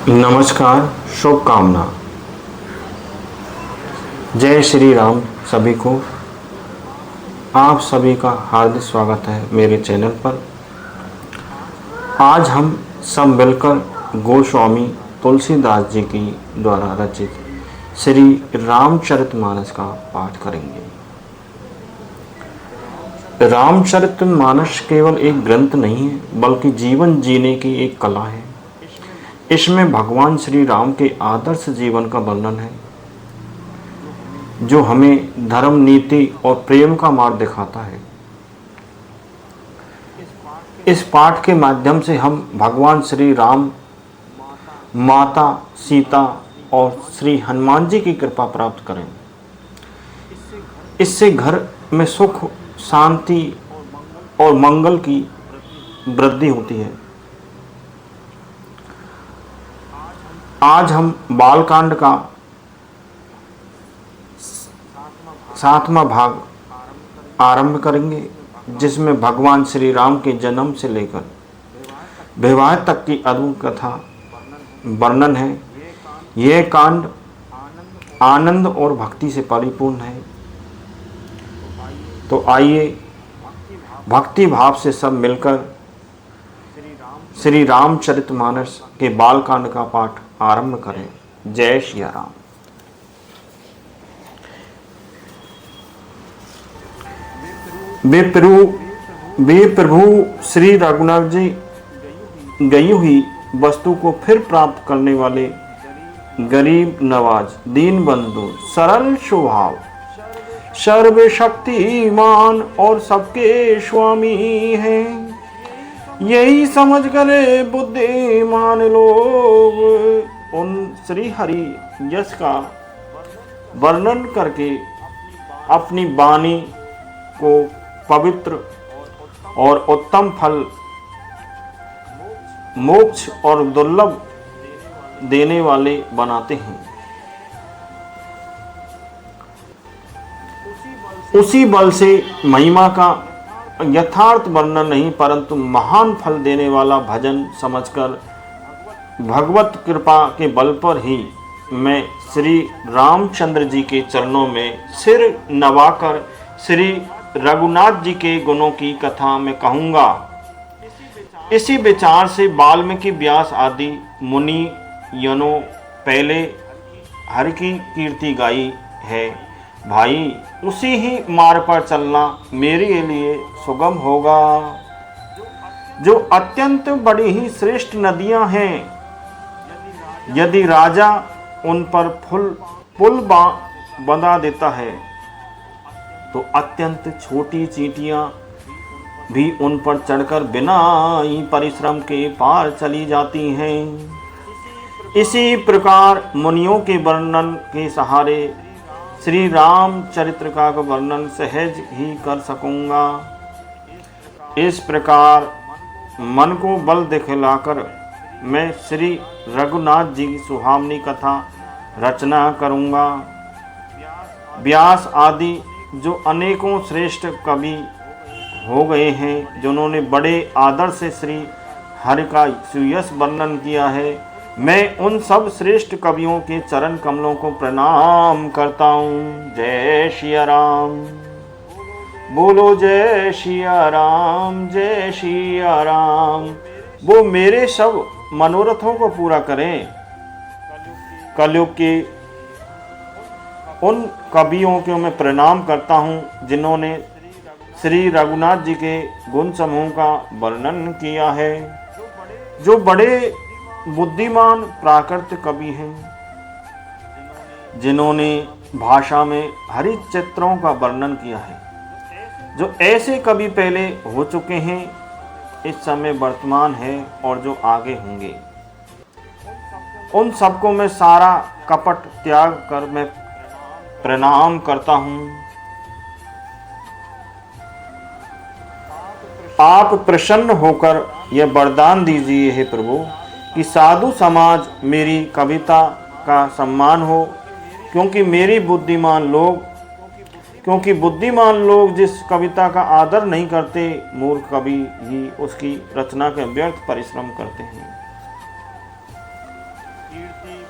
नमस्कार, शुभकामना। जय श्री राम सभी को। आप सभी का हार्दिक स्वागत है मेरे चैनल पर। आज हम सब मिलकर गोस्वामी तुलसीदास जी की द्वारा रचित श्री रामचरितमानस का पाठ करेंगे। रामचरितमानस केवल एक ग्रंथ नहीं है, बल्कि जीवन जीने की एक कला है। इसमें भगवान श्री राम के आदर्श जीवन का वर्णन है, जो हमें धर्म, नीति और प्रेम का मार्ग दिखाता है। इस पाठ के माध्यम से हम भगवान श्री राम, माता सीता और श्री हनुमान जी की कृपा प्राप्त करें। इससे घर में सुख, शांति और मंगल की वृद्धि होती है। आज हम बालकांड का 7वां भाग आरंभ करेंगे, जिसमें भगवान श्री राम के जन्म से लेकर विवाह तक की अद्भुत कथा वर्णन है। यह कांड आनंद और भक्ति से परिपूर्ण है। तो आइए भक्ति भाव से सब मिलकर श्री रामचरितमानस के बालकांड का पाठ आरंभ करें। जय श्री राम। वे प्रभु श्री रघुनाथ जी गई हुई वस्तु को फिर प्राप्त करने वाले गरीब नवाज, दीन बंधु, सरल स्वभाव, सर्वशक्तिमान और सबके स्वामी हैं। यही समझ कर बुद्धिमान लोग उन श्री हरि यश का वर्णन करके अपनी वाणी को पवित्र और उत्तम फल, मोक्ष और दुर्लभ देने वाले बनाते हैं। उसी बल से महिमा का यथार्थ वर्णन नहीं, परंतु महान फल देने वाला भजन समझकर भगवत कृपा के बल पर ही मैं श्री रामचंद्र जी के चरणों में सिर नवाकर श्री रघुनाथ जी के गुणों की कथा में कहूँगा। इसी विचार से वाल्मीकि, व्यास आदि मुनि यनों पहले हरि की कीर्ति गाई है। भाई, उसी ही मार्ग पर चलना मेरे लिए सुगम होगा, जो अत्यंत बड़ी ही श्रेष्ठ नदियां हैं। यदि राजा उन पर पुल बंधा देता है, तो अत्यंत छोटी चींटियां भी उन पर चढ़कर बिना ही परिश्रम के पार चली जाती हैं। इसी प्रकार मुनियों के वर्णन के सहारे श्री राम चरित्र का वर्णन सहज ही कर सकूंगा। इस प्रकार मन को बल दिखलाकर मैं श्री रघुनाथ जी की सुहावनी कथा रचना करूंगा। व्यास आदि जो अनेकों श्रेष्ठ कवि हो गए हैं, जिन्होंने बड़े आदर से श्री हरि का सुयश वर्णन किया है, मैं उन सब श्रेष्ठ कवियों के चरण कमलों को प्रणाम करता हूँ। जय श्री राम। बोलो जय श्री राम, जय श्री राम। वो मेरे सब मनोरथों को पूरा करें। कलयुग के उन कवियों को मैं प्रणाम करता हूँ, जिन्होंने श्री रघुनाथ जी के गुण समूह का वर्णन किया है, जो बड़े बुद्धिमान प्राकृत कवि हैं, जिन्होंने भाषा में हरि चित्रों का वर्णन किया है। जो ऐसे कवि पहले हो चुके हैं, इस समय वर्तमान है और जो आगे होंगे, उन सबको मैं सारा कपट त्याग कर मैं प्रणाम करता हूँ। आप प्रसन्न होकर यह वरदान दीजिए हे प्रभु कि साधु समाज मेरी कविता का सम्मान हो, क्योंकि बुद्धिमान लोग जिस कविता का आदर नहीं करते, मूर्ख कवि ही उसकी रचना के व्यर्थ परिश्रम करते हैं।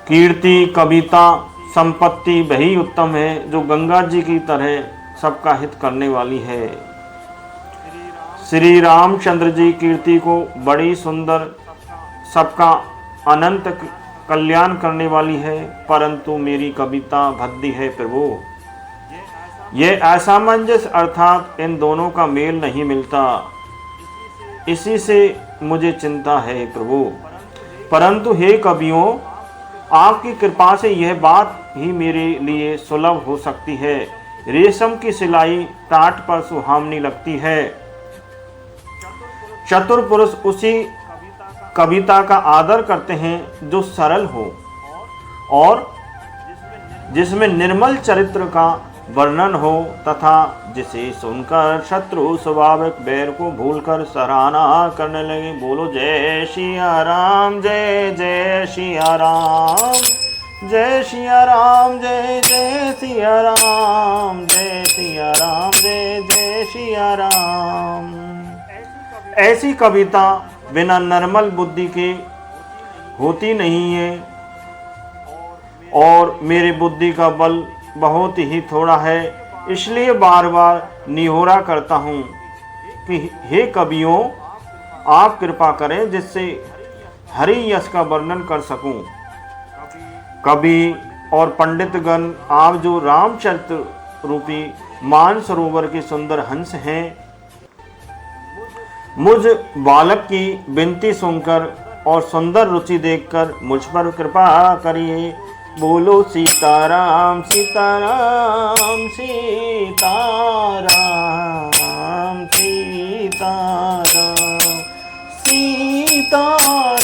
कीर्ति, कविता, संपत्ति वही उत्तम है जो गंगा जी की तरह सबका हित करने वाली है। श्री रामचंद्र जी कीर्ति को बड़ी सुंदर, सबका अनंत कल्याण करने वाली है, परंतु मेरी कविता भद्दी है प्रभु। ये असामंजस्य अर्थात इन दोनों का मेल नहीं मिलता, इसी से मुझे चिंता है प्रभु। परंतु हे कवियों, आपकी कृपा से यह बात ही मेरे लिए सुलभ हो सकती है। रेशम की सिलाई टाट पर सुहावनी लगती है। चतुर पुरुष उसी कविता का आदर करते हैं जो सरल हो और जिसमें निर्मल चरित्र का वर्णन हो, तथा जिसे सुनकर शत्रु स्वाभाविक बैर को भूलकर सराहना करने लगे। बोलो जय सिया राम, जय जय सिया राम, जय सिया राम, जय जय सिया राम, जय सिया राम, जय जय सिया राम। ऐसी कविता बिना निर्मल बुद्धि के होती नहीं है, और मेरी बुद्धि का बल बहुत ही थोड़ा है, इसलिए बार बार निहोरा करता हूँ कि हे कवियों, आप कृपा करें जिससे हरि यश का वर्णन कर सकूं। कवि और पंडितगण, आप जो रामचरित्र रूपी मानसरोवर के सुंदर हंस हैं, मुझ बालक की विनती सुनकर और सुंदर रुचि देखकर मुझ पर कृपा करिए। बोलो सीताराम, सीताराम, सीताराम, सीताराम, सीताराम,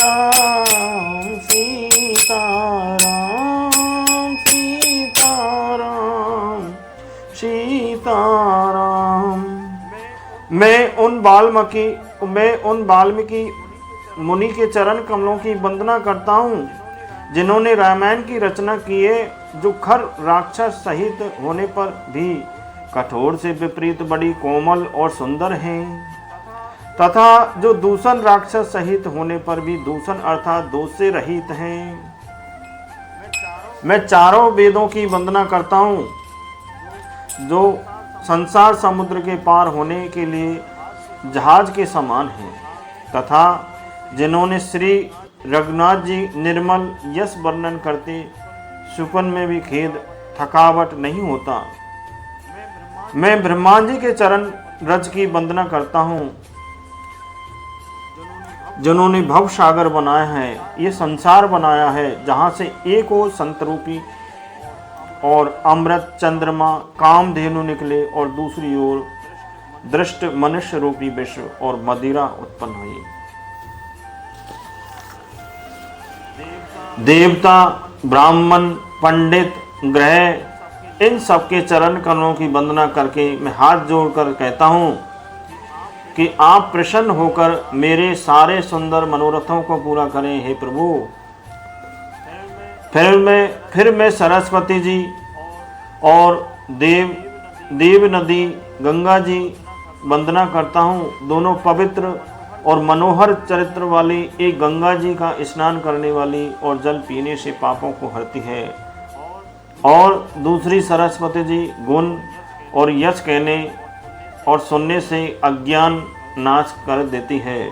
सीताराम, सीताराम, सीताराम। मैं उन वाल्मीकि मुनि के चरण कमलों की वंदना करता हूँ जिन्होंने रामायण की रचना की है, जो खर राक्षस सहित होने पर भी कठोर से विपरीत बड़ी कोमल और सुंदर हैं, तथा जो दूषण राक्षस सहित होने पर भी दूषण अर्थात दोष से रहित हैं। मैं चारों वेदों की वंदना करता हूँ जो संसार समुद्र के पार होने के लिए जहाज के समान हैं, तथा जिन्होंने श्री रघुनाथ जी निर्मल यश वर्णन करते सुपन में भी खेद थकावट नहीं होता। मैं ब्रह्मा जी के चरण रज की वंदना करता हूँ जिन्होंने भव सागर बनाया है, ये संसार बनाया है, जहाँ से एक ओर संतरूपी और अमृत चंद्रमा कामधेनु निकले और दूसरी ओर दृष्ट मनुष्य रूपी विश्व और मदिरा उत्पन्न हुई। देवता, ब्राह्मण, पंडित, ग्रह, इन सबके चरण कमलों की वंदना करके मैं हाथ जोड़कर कहता हूँ कि आप प्रसन्न होकर मेरे सारे सुंदर मनोरथों को पूरा करें हे प्रभु। फिर मैं सरस्वती जी और देव नदी गंगा जी वंदना करता हूँ। दोनों पवित्र और मनोहर चरित्र वाली, एक गंगा जी का स्नान करने वाली और जल पीने से पापों को हरती है, और दूसरी सरस्वती जी गुण और यश कहने और सुनने से अज्ञान नाश कर देती है।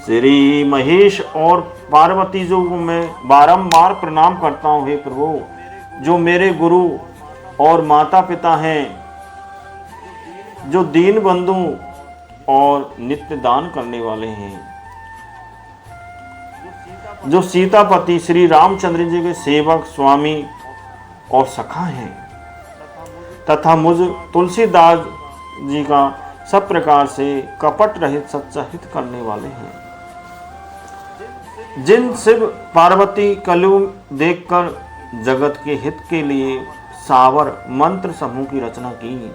श्री महेश और पार्वती जी को मैं बारंबार प्रणाम करता हूँ हे प्रभु, जो मेरे गुरु और माता पिता हैं, जो दीन बंधु और नित्य दान करने वाले हैं, जो सीतापति श्री रामचंद्र जी के सेवक, स्वामी और सखा हैं, तथा मुझ तुलसीदास जी का सब प्रकार से कपट रहित सच्चा हित करने वाले हैं। जिन शिव पार्वती कलु देखकर जगत के हित के लिए सावर मंत्र समूह की रचना की,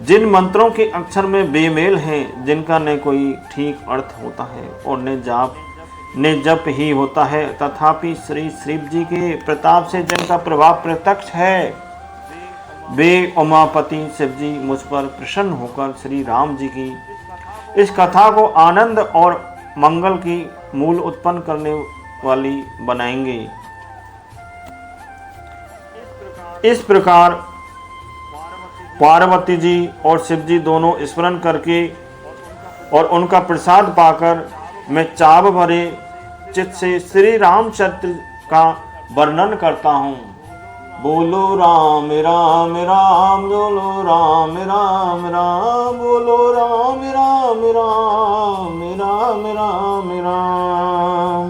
जिन मंत्रों के अक्षर में बेमेल हैं, जिनका न कोई ठीक अर्थ होता है और न जप ही होता है, तथापि श्री शिव जी के प्रताप से जिनका प्रभाव प्रत्यक्ष है, वे उमापति शिव जी मुझ पर प्रसन्न होकर श्री राम जी की इस कथा को आनंद और मंगल की मूल उत्पन्न करने वाली बनाएंगे। इस प्रकार पार्वती जी और शिव जी दोनों स्मरण करके और उनका प्रसाद पाकर मैं चाव भरे चित्त से श्री रामचरित्र का वर्णन करता हूँ। बोलो राम राम राम, बोलो राम राम राम, बोलो राम राम राम, राम राम राम।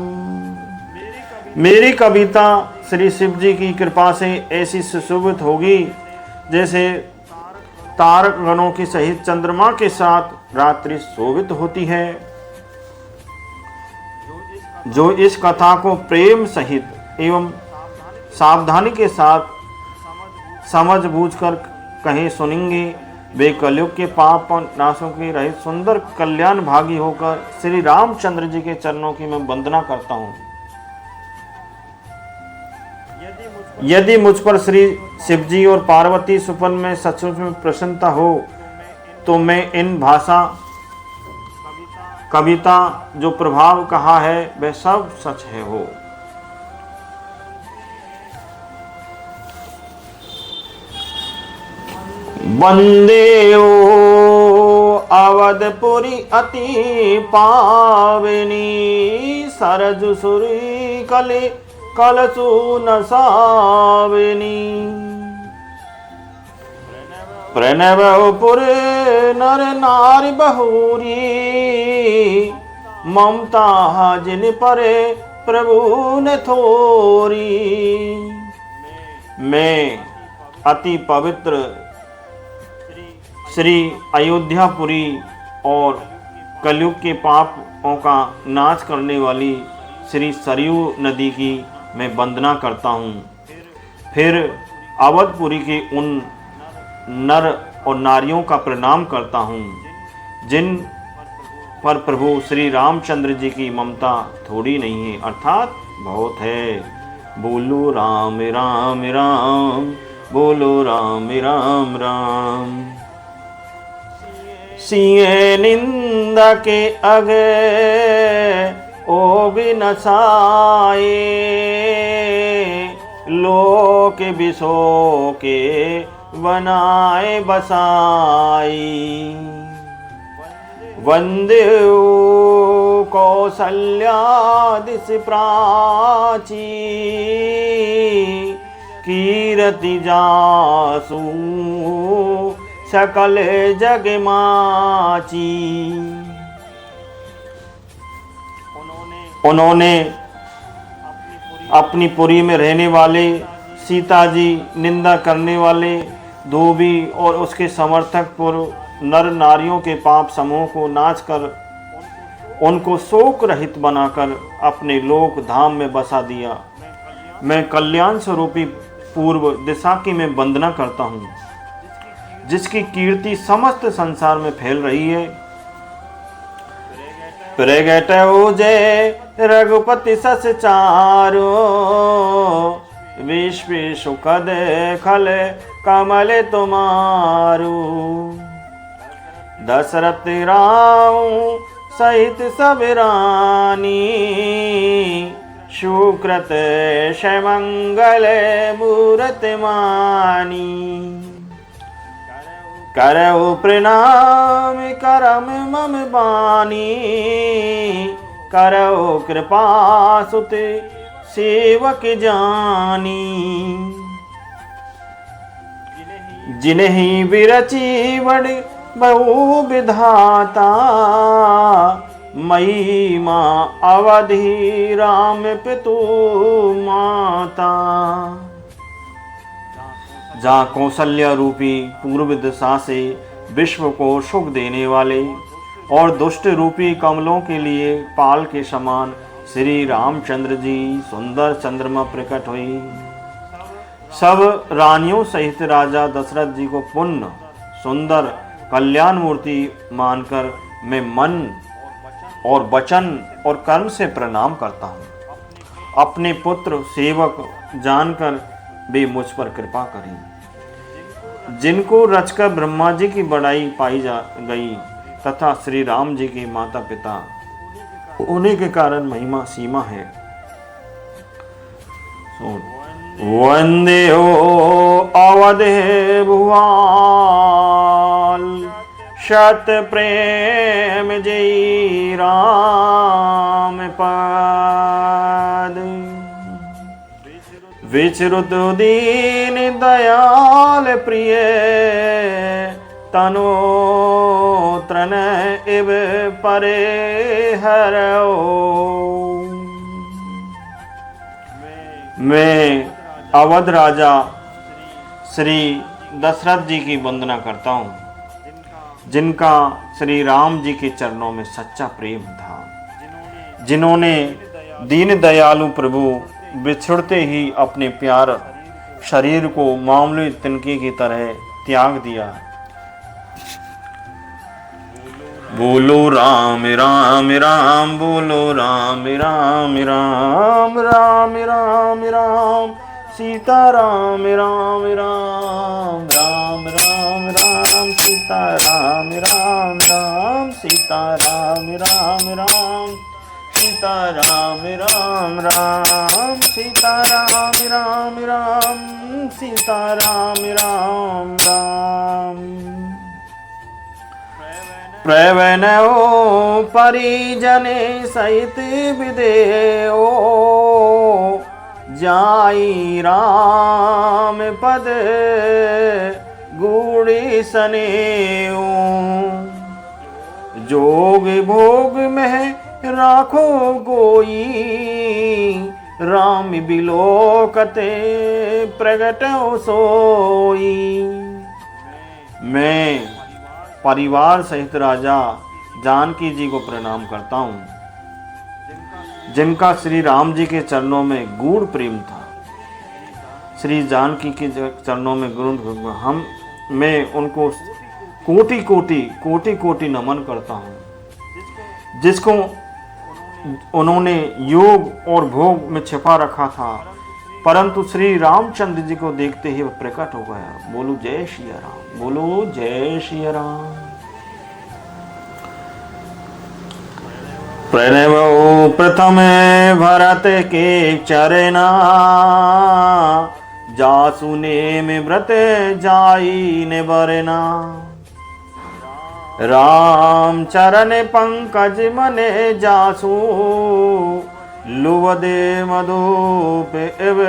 मेरी कविता श्री शिव जी की कृपा से ऐसी सुशोभित होगी जैसे तारक गणों के सहित चंद्रमा के साथ रात्रि शोभित होती है। जो इस कथा को प्रेम सहित एवं सावधानी के साथ समझ बूझकर कहीं सुनेंगे, वे कलयुग के पाप नाशों के रहित सुंदर कल्याण भागी होकर श्री रामचंद्र जी के चरणों की मैं वंदना करता हूँ। यदि मुझ पर श्री शिव जी और पार्वती सुपन में सचमुच में प्रसन्नता हो तो मैं इन भाषा कविता जो प्रभाव कहा है वह सब सच है हो। वंदे ओ अवधपुरी अति पावनी, सरज सुरी कले कलसु नसाविनी। प्रणवपुर नर नारी बहुरी, ममता जिन परे प्रभु ने थोरी। मैं अति पवित्र श्री अयोध्यापुरी और कलयुग के पापों का नाश करने वाली श्री सरयू नदी की मैं वंदना करता हूँ। फिर अवधपुरी के उन नर और नारियों का प्रणाम करता हूँ जिन पर प्रभु श्री रामचंद्र जी की ममता थोड़ी नहीं है, अर्थात बहुत है। बोलो राम राम राम, बोलो राम राम राम। सिए निंदा के अगे ओ भी नसाए, लोक बिसो के बनाए बसाई। वंदे कौसल्या दिस प्राची, कीर्ति जासु सकल जग माची। उन्होंने अपनी पुरी में रहने वाले सीता जी, निंदा करने वाले धोबी और उसके समर्थक पुरुष नर नारियों के पाप समूह को नाच कर उनको शोक रहित बनाकर अपने लोक धाम में बसा दिया। मैं कल्याण स्वरूपी पूर्व दिशा की मैं वंदना करता हूँ जिसकी कीर्ति समस्त संसार में फैल रही है। प्रगट हो जय रघुपति सस चारो, विश्व सुखद खल कमल तुम्हारू। दशरथ राम सहित सब रानी, सुकृत शमंगल मूरत मानी। करौ प्रणाम करम मम बानी, करौ कृपा सुत सेवक जानी। जिन्हि विरची बड़ बहु विधाता, मई माँ अवधि राम पितु माता। जहाँ कौशल्या रूपी पूर्व दिशा से विश्व को सुख देने वाले और दुष्ट रूपी कमलों के लिए पाल के समान श्री रामचंद्र जी सुंदर चंद्रमा प्रकट हुई। सब रानियों सहित राजा दशरथ जी को पुण्य सुंदर कल्याण मूर्ति मानकर मैं मन और वचन और कर्म से प्रणाम करता हूँ। अपने पुत्र सेवक जानकर वे मुझ पर कृपा करें। जिनको रचकर ब्रह्मा जी की बड़ाई पाई जा गई तथा श्री राम जी के माता पिता होने के कारण महिमा सीमा है। वंदे हो अवधे भुवाल शत प्रेम जय राम पद विचरुत दीन दयाल प्रिय तनो त्रन इव परे हरो। मैं अवध राजा श्री दशरथ जी की वंदना करता हूँ, जिनका श्री राम जी के चरणों में सच्चा प्रेम था, जिन्होंने दीन दयालु प्रभु बिछुड़ते ही अपने प्यार शरीर को मामूली तिनके की तरह त्याग दिया। बोलो राम राम राम, बोलो राम राम राम, राम राम राम सीता राम राम राम, राम राम राम सीता राम राम राम, सीता राम राम राम सीता राम राम राम, सीता राम राम राम सीता राम राम राम। प्रवनो परिजने सहित विदेओ, जाई राम पद गूढ़ी सनेओ। जोग भोग में राखो कोई, राम बिलोकते प्रगट सोई। मैं परिवार सहित राजा जानकी जी को प्रणाम करता हूँ, जिनका श्री राम जी के चरणों में गूढ़ प्रेम था। श्री जानकी के चरणों में मैं उनको कोटि कोटि नमन करता हूँ, जिसको उन्होंने योग और भोग में छिपा रखा था, परंतु श्री रामचंद्र जी को देखते ही वह प्रकट हो गया। बोलो जय श्री राम, बोलो जय श्री राम। प्रणव प्रथम भरत के चरना, जासुने में व्रत जाई ने बरना। राम चरण पंकज मने जासू, लुवदे मधुप इव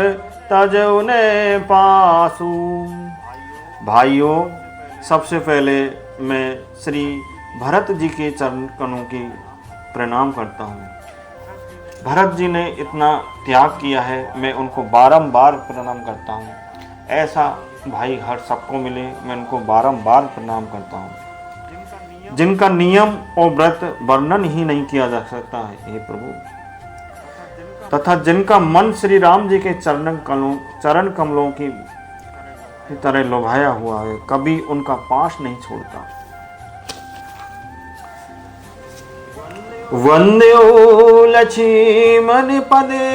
तजने पासू। भाइयों, सबसे पहले मैं श्री भरत जी के चरण कणों की प्रणाम करता हूँ। भरत जी ने इतना त्याग किया है, मैं उनको बारंबार प्रणाम करता हूँ। ऐसा भाई हर सबको मिले, मैं उनको बारंबार प्रणाम करता हूँ, जिनका नियम और व्रत वर्णन ही नहीं किया जा सकता है हे प्रभु, तथा जिनका मन श्री राम जी के चरण कमलों की तरह लुभाया हुआ है, कभी उनका पास नहीं छोड़ता। वंद्यो लक्ष्मण पदे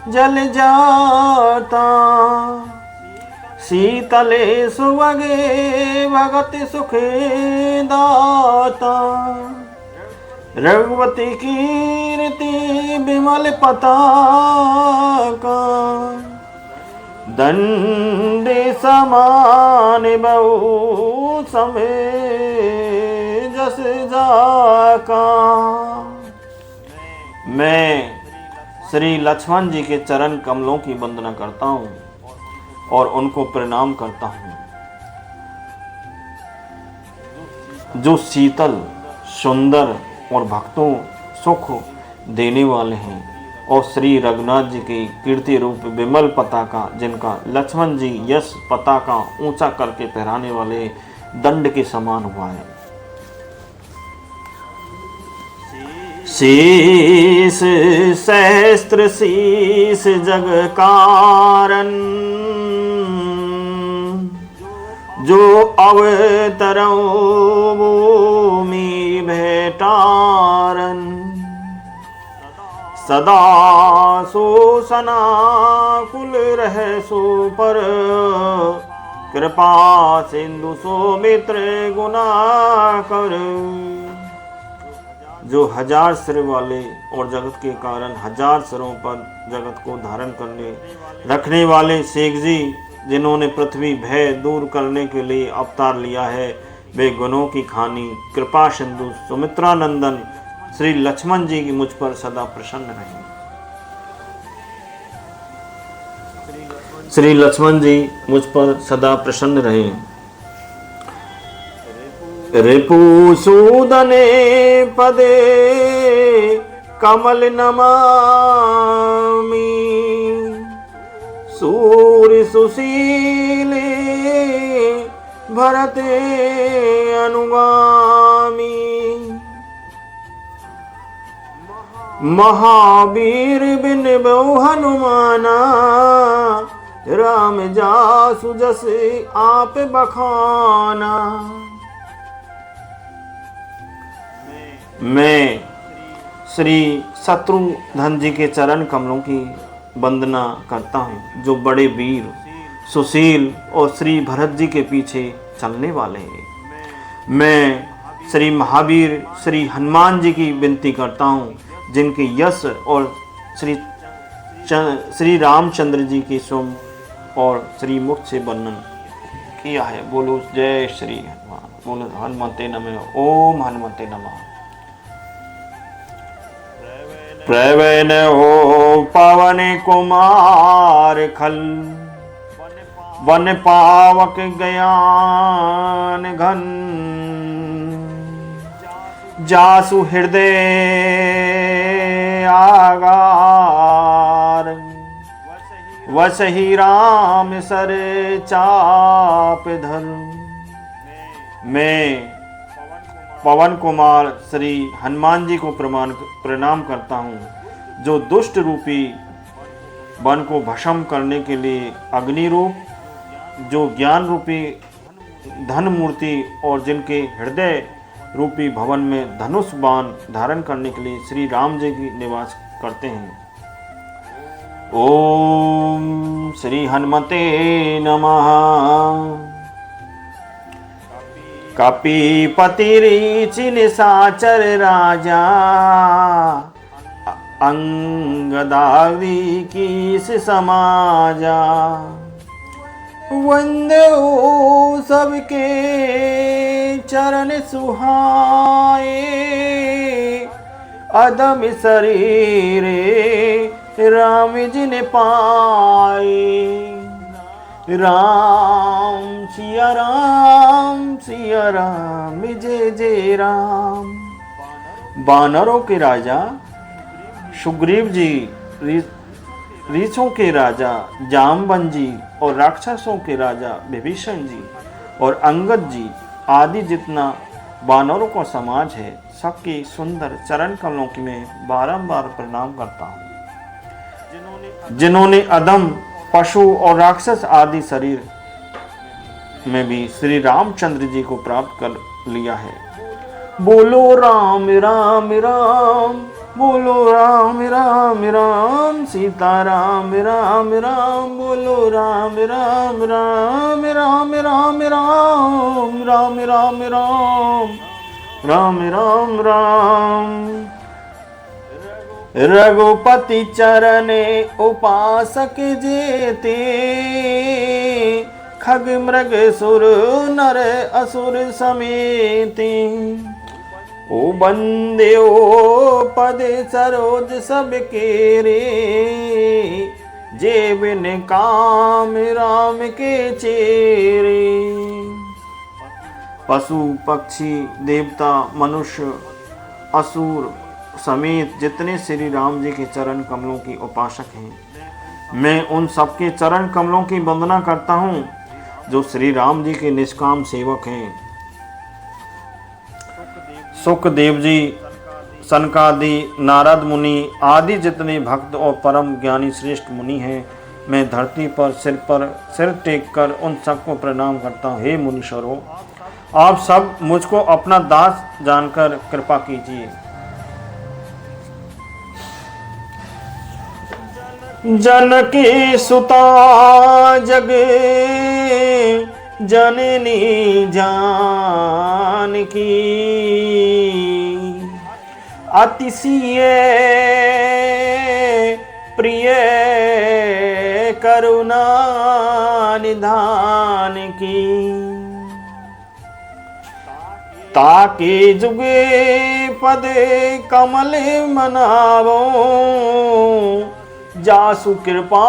जल जाता, शीतले सुवगे भगत सुखे दाता। रघुवती कीर्ति विमल पताका, दंडे समान बहु समय जस जाका। मैं श्री लक्ष्मण जी के चरण कमलों की वंदना करता हूँ और उनको प्रणाम करता हूँ, जो शीतल सुंदर और भक्तों सुख देने वाले हैं, और श्री रघुनाथ जी की कीर्ति रूप विमल पताका, जिनका लक्ष्मण जी यश पताका ऊंचा करके फहराने वाले दंड के समान हुआ है। शीस सहस्त्र शीस जग कारण, जो अवतरो भूमि भेटारन। सदा सोसना कुल रहे सो पर, कृपा सिंधु सो मित्र गुना कर। जो 1000 सिर वाले और जगत के कारण 1000 सिरों पर जगत को धारण करने रखने वाले शेख जी, जिन्होंने पृथ्वी भय दूर करने के लिए अवतार लिया है, वे गुणों की खानी कृपा सिंधु सुमित्रा नंदन श्री लक्ष्मण जी की मुझ पर सदा प्रसन्न रहें। श्री लक्ष्मण जी मुझ पर सदा प्रसन्न रहें। रिपुसूदने पदे कमल नमामि, सूर्य सुशीले भरते अनुगामी, महावीर बिन बहु हनुमाना, राम जासु जस आप बखाना। मैं श्री शत्रुघ्न जी के चरण कमलों की वंदना करता हूँ, जो बड़े वीर सुशील और श्री भरत जी के पीछे चलने वाले हैं। मैं श्री महावीर श्री हनुमान जी की विनती करता हूँ, जिनके यश और श्री रामचंद्र जी के स्वयं और श्री मुख से वर्णन किया है। बोलो जय श्री हनुमान, बोलो हनुमते नमः। ओम हनुमते नमः। प्रवण हो पवन कुमार खल, वन पावक ज्ञान घन, जासु हृदय आगार, वसहि राम सर चाप धर। मैं पवन कुमार श्री हनुमान जी को प्रणाम करता हूँ, जो दुष्ट रूपी वन को भस्म करने के लिए अग्नि रूप, जो ज्ञान रूपी धन मूर्ति और जिनके हृदय रूपी भवन में धनुष बाण धारण करने के लिए श्री राम जी की निवास करते हैं। ओम श्री हनुमते नमः। कपीपति रीचि निशाचर राजा, अंगदारी कीस समाजा, वंदे ओ सबके चरण सुहाए, अदम शरीरे राम जी ने पाए। राम सिया राम जय जय राम। बानरों के राजा सुग्रीव जी, रीछों के राजा जामवन जी और राक्षसों के राजा विभीषण जी और अंगद जी आदि जितना बानरों का समाज है, सबकी सुंदर चरण कमलों की मैं बारंबार प्रणाम करता हूँ, जिन्होंने अदम पशु और राक्षस आदि शरीर में भी श्री रामचंद्र जी को प्राप्त कर लिया है। बोलो राम राम राम, बोलो राम राम राम, सीता राम राम राम, बोलो राम राम राम, राम राम राम, राम राम राम, राम राम राम। रघुपति चरणे उपासक जेते, खग मृग सुर नर असुर समेते। ओ बंदे ओ पद सरोज सबके रे, जे बिन काम राम के चेरे। पशु पक्षी देवता मनुष्य असुर समेत जितने श्री राम जी के चरण कमलों की उपासक हैं, मैं उन सबके चरण कमलों की वंदना करता हूँ, जो श्री राम जी के निष्काम सेवक हैं। सुखदेव जी, सनकादि, नारद मुनि आदि जितने भक्त और परम ज्ञानी श्रेष्ठ मुनि हैं, मैं धरती पर सिर टेक कर उन सबको प्रणाम करता हूँ। हे मुनीश्वरों, आप सब मुझको अपना दास जानकर कृपा कीजिए। जनकी सुता जगे जननी जानकी, अतिशय प्रिय करुणा निधान की, ताके जुगे पद कमल मनावो, जासु कृपा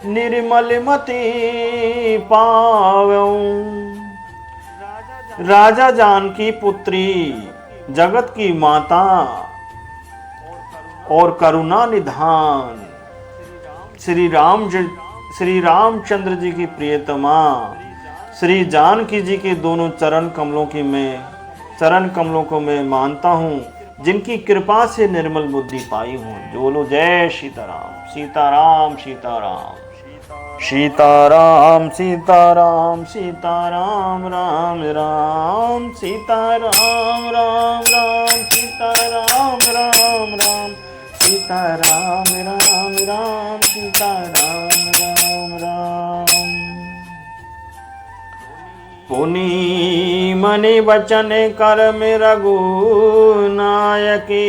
निर्मल मति पावो। राजा जानकी पुत्री, जगत की माता और करुणा निधान श्री रामचंद्र जी की प्रियतमा श्री जानकी जी के दोनों चरण कमलों को मैं मानता हूँ, जिनकी कृपा से निर्मल बुद्धि पाई हूँ। बोलो जय सीताराम। सीताराम सीताराम सीताराम सीताराम सीताराम राम राम सीताराम राम राम सीताराम राम राम सीताराम राम राम सीताराम राम राम। पुनि मनि वचन कर्म रघुनायकी,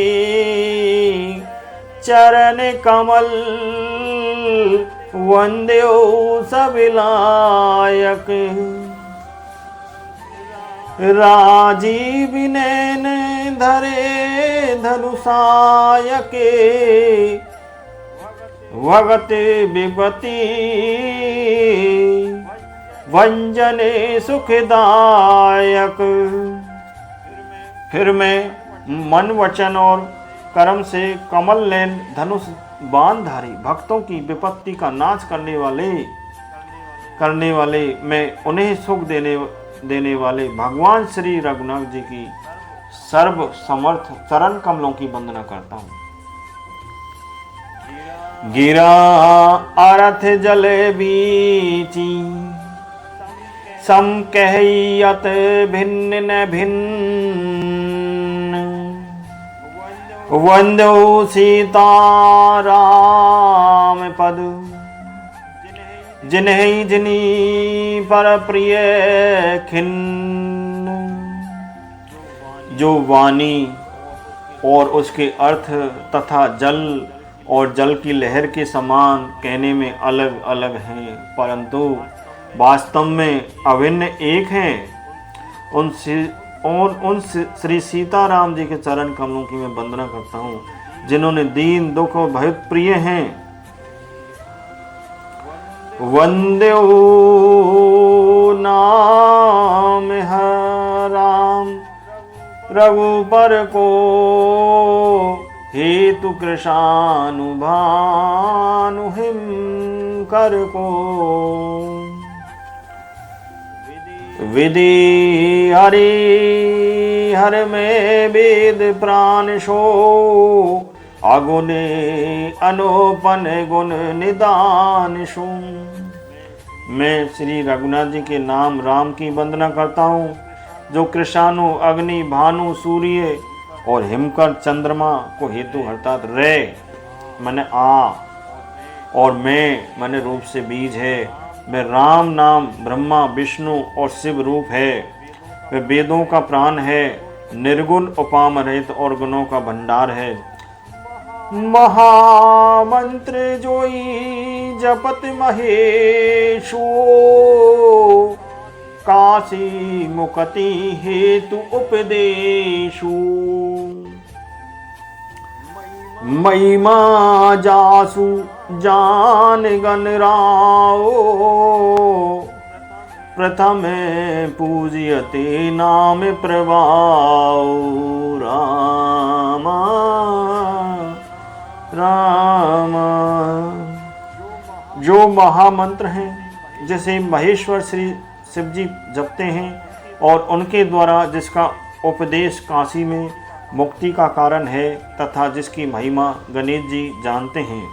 चरण कमल वंद्यो सबिलायक, राजीव नैन धरे धनुषायके, भगत विपति वंजने सुखदायक। फिर मैं मन वचन और कर्म से कमल नैन धनुष बाणधारी, भक्तों की विपत्ति का नाश करने वाले मैं उन्हें सुख देने वाले भगवान श्री रघुनाथ जी की सर्व समर्थ चरण कमलों की वंदना करता हूँ। गिरा अर्थ जले बीची, सम कहयत भिन्न न भिन्न, वंदो सीताराम पद, जिन्हि जिनी पर प्रिय खिन्न। जो वाणी और उसके अर्थ तथा जल और जल की लहर के समान कहने में अलग अलग हैं, परंतु वास्तव में अभिन्न एक हैं। उन श्री सीताराम जी के चरण कमलों की मैं वंदना करता हूँ, जिन्होंने दीन दुख और बहुत प्रिय हैं। वंदे नाम राम रघुबर को, हेतु कृशानुभानु हिम कर को। विधि हरि हर में वेद प्राण शो, अगुने अनोपन गुण निदान शो। मैं श्री रघुनाथ जी के नाम राम की वंदना करता हूँ, जो कृषाणु अग्नि भानु सूर्य और हिमकर चंद्रमा को हेतु अर्थात रे माने आ और मैं माने रूप से बीज है। वे राम नाम ब्रह्मा विष्णु और शिव रूप है। वे वेदों का प्राण है, निर्गुण उपाम रहित और गुणों का भंडार है। महामंत्र जोई जपत महेशो, काशी मुक्ति हेतु उपदेशु। महिमा जासु जान गण राओ, प्रथम पूज्यते नाम प्रभाव। रामा रामा। जो महामंत्र हैं, जैसे महेश्वर श्री शिव जी जपते हैं और उनके द्वारा जिसका उपदेश काशी में मुक्ति का कारण है तथा जिसकी महिमा गणेश जी जानते हैं,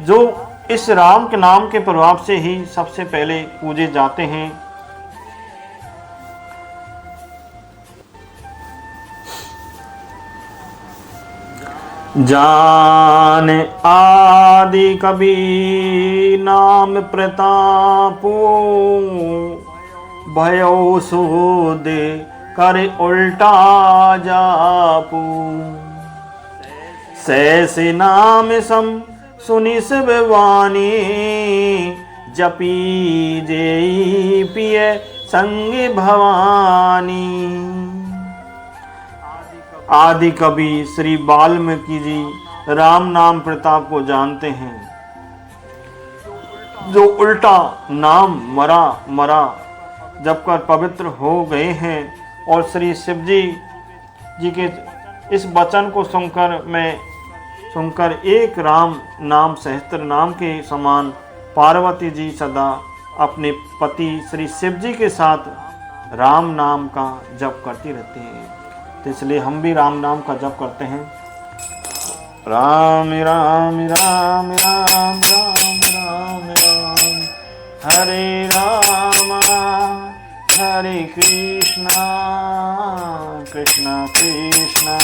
जो इस राम के नाम के प्रभाव से ही सबसे पहले पूजे जाते हैं। जान आदि कवि नाम प्रतापो, भयो सूद कर उल्टा जापू। सहसे नाम सम सुनि शिव वाणी, जपी जेई पिय संग भवानी। आदि कवि श्री वाल्मीकि जी राम नाम प्रताप को जानते हैं, जो उल्टा नाम मरा मरा जब कर पवित्र हो गए हैं। और श्री शिव जी के इस वचन को सुनकर एक राम नाम सहस्त्र नाम के समान पार्वती जी सदा अपने पति श्री शिव जी के साथ राम नाम का जप करती रहती हैं। तो इसलिए हम भी राम नाम का जप करते हैं। राम राम राम राम राम राम राम, हरे राम हरे कृष्णा कृष्णा कृष्णा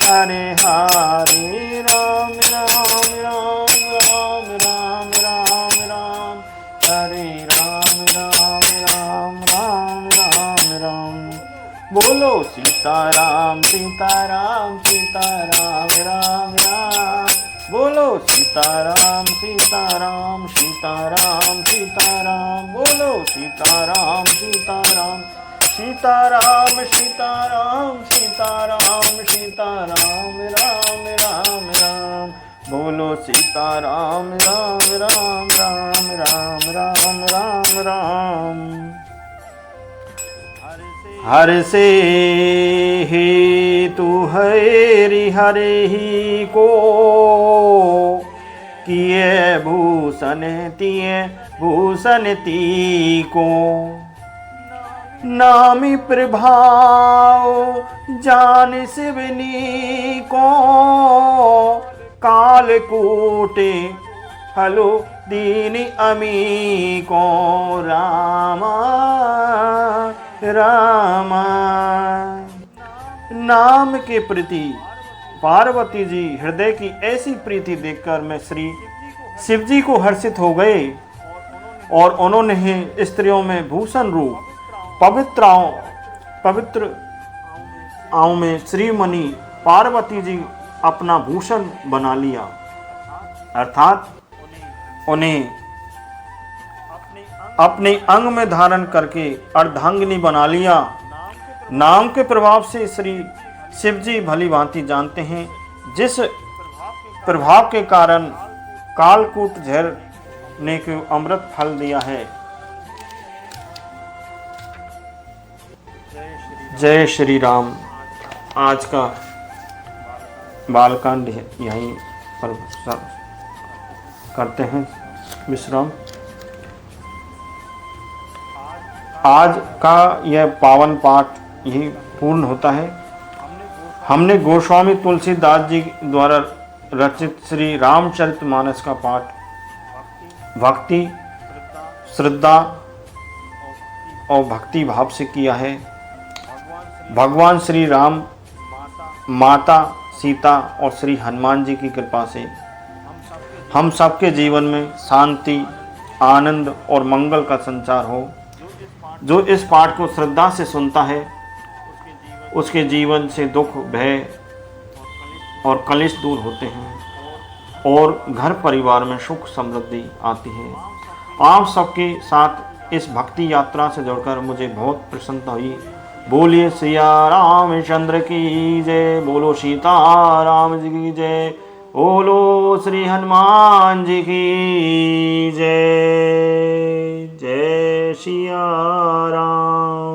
हरे हरे, राम राम राम राम राम राम राम, हरे राम राम राम राम राम राम। बोलो सीताराम सीताराम सीताराम राम राम, बोलो सीताराम सीताराम सीताराम सीताराम, बोलो सीताराम सीताराम सीताराम सीताराम सीताराम सीताराम राम राम राम, बोलो सीताराम राम राम राम राम राम राम राम। हर से ही तू हरि हरे ही को, किए भूषण तिए भूषण ती को। नामी प्रभाव जान शिवनी को, कालकूटे हलो दीन अमी को। रामा रामा नाम के प्रति पार्वती जी हृदय की ऐसी प्रीति देखकर मैं श्री शिव जी को हर्षित हो गए, और उन्होंने ही स्त्रियों में भूषण रूप पवित्र आँव में श्रीमणि पार्वती जी अपना भूषण बना लिया, अर्थात उन्हें अपने अंग में धारण करके अर्धांगिनी बना लिया। नाम के प्रभाव से श्री शिव जी भली भांति जानते हैं, जिस प्रभाव के कारण कालकूट झर ने को अमृत फल दिया है। जय श्री राम। आज का बालकांड यहीं पर करते हैं विश्राम। आज का यह पावन पाठ यही पूर्ण होता है। हमने गोस्वामी तुलसीदास जी द्वारा रचित श्री रामचरितमानस का पाठ भक्ति, श्रद्धा और भक्ति भाव से किया है। भगवान श्री राम, माता सीता और श्री हनुमान जी की कृपा से हम सबके जीवन में शांति, आनंद और मंगल का संचार हो। जो इस पाठ को श्रद्धा से सुनता है, उसके जीवन से दुख, भय और कलेश दूर होते हैं और घर परिवार में सुख समृद्धि आती है। आप सबके साथ इस भक्ति यात्रा से जुड़कर मुझे बहुत प्रसन्नता हुई। बोलिए सिया रामचंद्र की जय, बोलो सीता राम जी की जय, बोलो श्री हनुमान जी की जय। जय सिया राम।